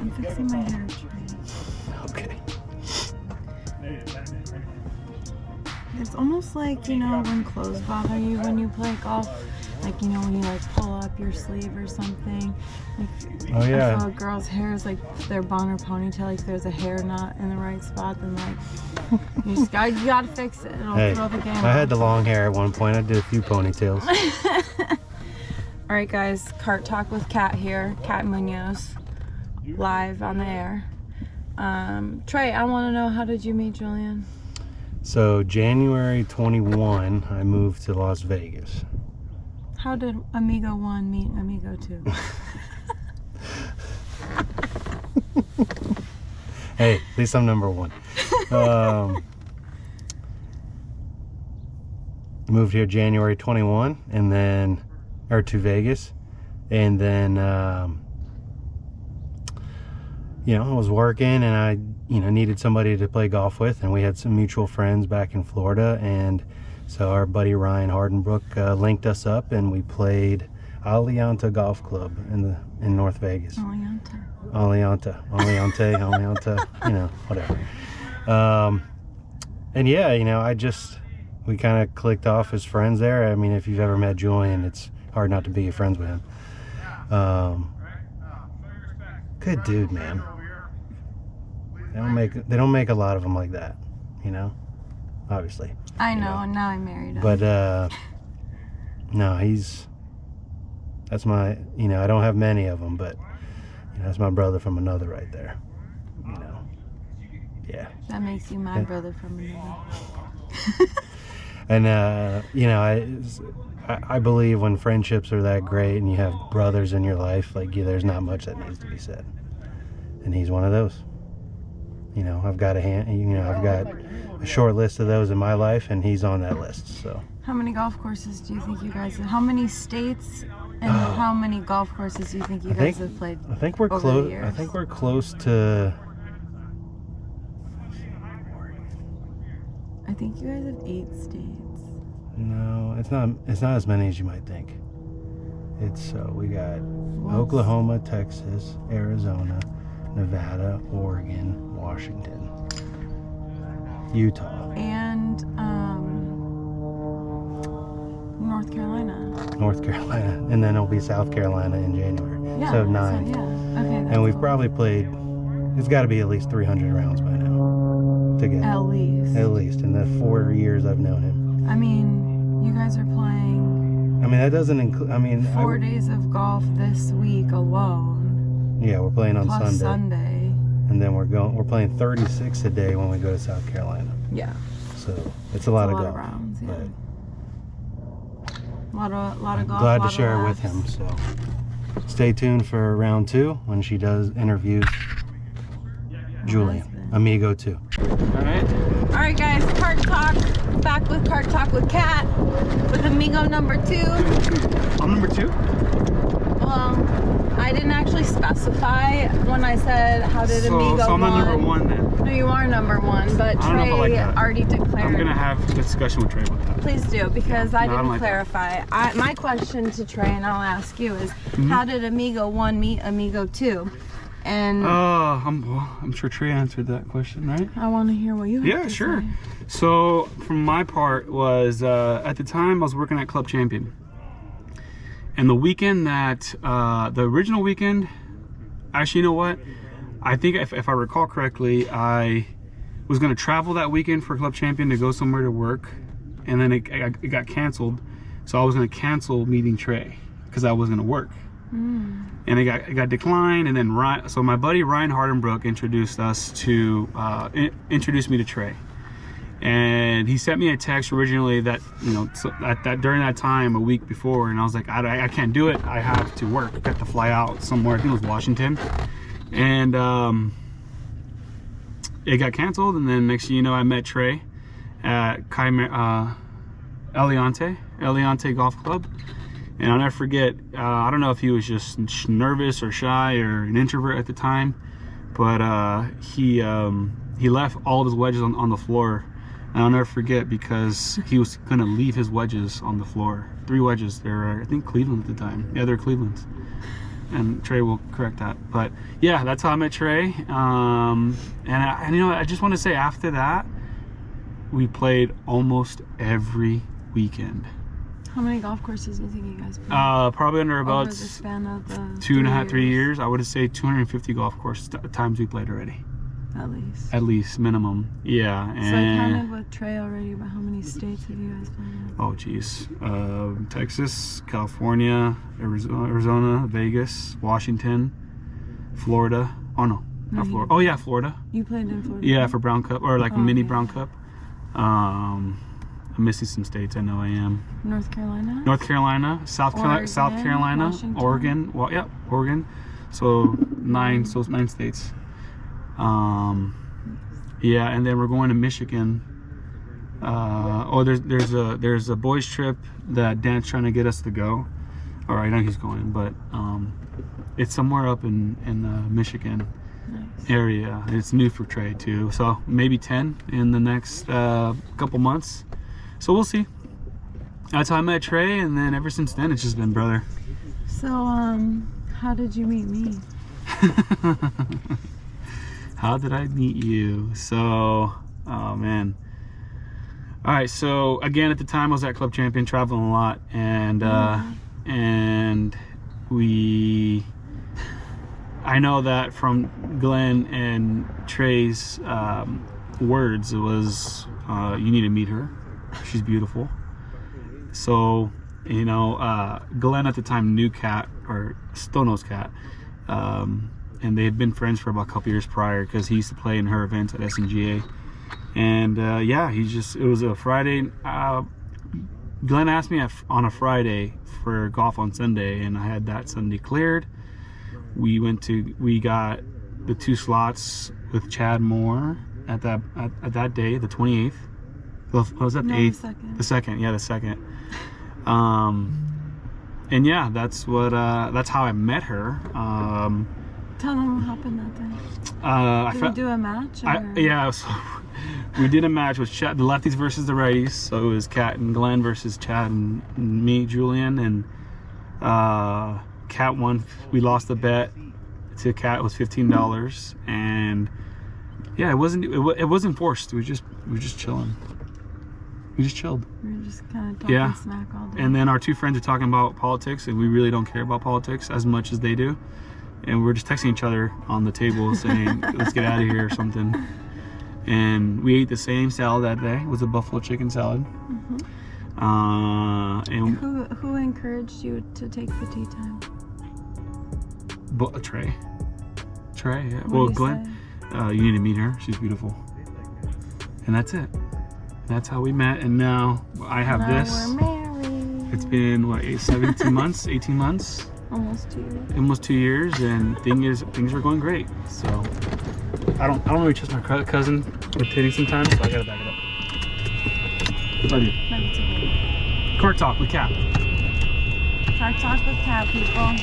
I'm fixing my hair, Trey. Okay. It's almost like, you know, when clothes bother you when you play golf. Like, you know, when you like pull up your sleeve or something. Like, Oh yeah. I saw a girl's hair is like their bun or ponytail. Like, if there's a hair not in the right spot, then like you gotta fix it. It'll throw the game I had off. the long hair at one point. I did a few ponytails. All right, guys. Kart talk with Kat here. Kat Munoz, live on the air. Trey, I want to know, how did you meet Julian? So January 21, I moved to Las Vegas. How did Amigo 1 meet Amigo 2? Hey, at least I'm number 1. Moved here January 21, and then, or to Vegas, and then, you know, I was working, and I, you know, needed somebody to play golf with, and we had some mutual friends back in Florida, and so our buddy Ryan Hardenbrook linked us up, and we played Aliante Golf Club in North Vegas. Aliante, you know, whatever. And yeah, you know, we kind of clicked off as friends there. I mean, if you've ever met Julian, it's hard not to be friends with him. Good dude, man. They don't make a lot of them like that, you know, obviously. I know, and now I'm married. But no, that's my, you know, I don't have many of them, but you know, that's my brother from another right there, you know. Yeah. That makes you my brother from another. And you know, I believe when friendships are that great and you have brothers in your life, like, yeah, there's not much that needs to be said, and he's one of those. You know, I've got a short list of those in my life, and he's on that list. So how many golf courses do you think you guys have? How many states and how many golf courses do you think you guys have played? I think we're close. I think we're close to. I think you guys have 8 states. No, it's not as many as you might think. It's we got Oklahoma, Texas, Arizona, Nevada, Oregon, Washington, Utah, and North Carolina, and then it'll be South Carolina in January. Yeah, so 9. So, yeah. Okay. And we've probably played. It's got to be at least 300 rounds by now. To get at least in the 4 years I've known him. I mean, you guys are playing. I mean, that doesn't include. I mean, 4 days of golf this week alone. Yeah, we're playing on plus Sunday. And then we're playing 36 a day when we go to South Carolina. Yeah. So it's a lot of golf. Rounds, yeah. But a lot of golf. Glad to share it with him. So stay tuned for round 2 when she does interviews Julian, Amigo 2. All right, guys. Kart Talk. Back with Kart Talk with Kat, with Amigo number 2. I'm number 2. Well, I didn't actually specify when I said how did Amigo So I'm not number 1. 1 then. No, you are number 1, but Trey already declared. I'm gonna have a discussion with Trey about that. Please do, because I didn't like clarify. My question to Trey, and I'll ask you, is how did Amigo 1 meet Amigo 2? And I'm sure Trey answered that question, right? I want to hear what you have to sure. say. So from my part was at the time I was working at Club Champion, and the weekend that the original weekend, actually, you know what? I think if I recall correctly, I was going to travel that weekend for Club Champion to go somewhere to work, and then it got canceled. So I was going to cancel meeting Trey because I was going to work. And it got declined, and then so my buddy Ryan Hardenbrook introduced me to Trey, and he sent me a text originally that, you know, during that time a week before, and I was like, I can't do it, I have to work, I got to fly out somewhere, I think it was Washington, and it got canceled. And then next thing you know, I met Trey at Aliante Golf Club. And I'll never forget, I don't know if he was just nervous or shy or an introvert at the time, but he left all of his wedges on the floor. And I'll never forget, because he was going to leave his wedges on the floor. 3 wedges. They were, I think, Cleveland at the time. Yeah, they're Cleveland's. and Trey will correct that. But yeah, that's how I met Trey. And you know, I just want to say after that, we played almost every weekend. How many golf courses do you think you guys played? Probably under about Over the span of the 2.5, 3 years. I would say 250 golf course times we played already. At least. At least, minimum. Yeah. So I counted with Trey already, but how many states have you guys played in? Oh, geez. Texas, California, Arizona, Vegas, Washington, Florida. Oh, no. Not Florida. Oh, yeah, Florida. You played in Florida? Yeah, for Brown Cup, or like a mini yeah. Brown Cup. I'm missing some states. I know I am. North Carolina? North Carolina, South Carolina, Washington. Oregon. Well, yeah, Oregon. So 9 states. Yeah, and then we're going to Michigan. There's a boys trip that Dan's trying to get us to go. Or I know he's going, but it's somewhere up in Michigan. Nice. Area. It's new for Trey too, so maybe 10 in the next couple months. So we'll see. That's how I met Trey, and then ever since then it's just been brother. So how did you meet me? How did I meet you? So, oh man. All right, so again, at the time I was at Club Champion, traveling a lot, and I know that from Glenn and Trey's words, it was, you need to meet her. She's beautiful. So, you know, Glenn at the time knew Kat, or still knows Kat, and they had been friends for about a couple years prior because he used to play in her events at SNGA. And yeah, it was a Friday. Glenn asked me on a Friday for golf on Sunday, and I had that Sunday cleared. We got the 2 slots with Chad Moore at that day, the 28th. Was that the 8th? The second, yeah, the second. And yeah, that's how I met her. Tell them what happened that day. Did we do a match? Yeah, so we did a match with Chad, the lefties versus the righties. So it was Kat and Glenn versus Chad and me, Julian, and Kat won. We lost the bet to Kat. It was $15, and yeah, it wasn't forced. We were just chilling. We just chilled. We were just kind of talking smack all day. And then our 2 friends are talking about politics, and we really don't care about politics as much as they do. And we're just texting each other on the table saying, let's get out of here or something. And we ate the same salad that day. It was a buffalo chicken salad. Mm-hmm. And who encouraged you to take the tea time? Trey, yeah. Well, Glenn, you need to meet her. She's beautiful. And that's it. That's how we met. And now I have this. We're married. It's been, what, 17 months, 18 months? Almost 2 years. Almost 2 years, and things are going great. So I don't really trust my cousin with hitting sometimes, so I gotta back it up. Love you. Love you too. Kart talk with Kat. Kart talk with Kat, people.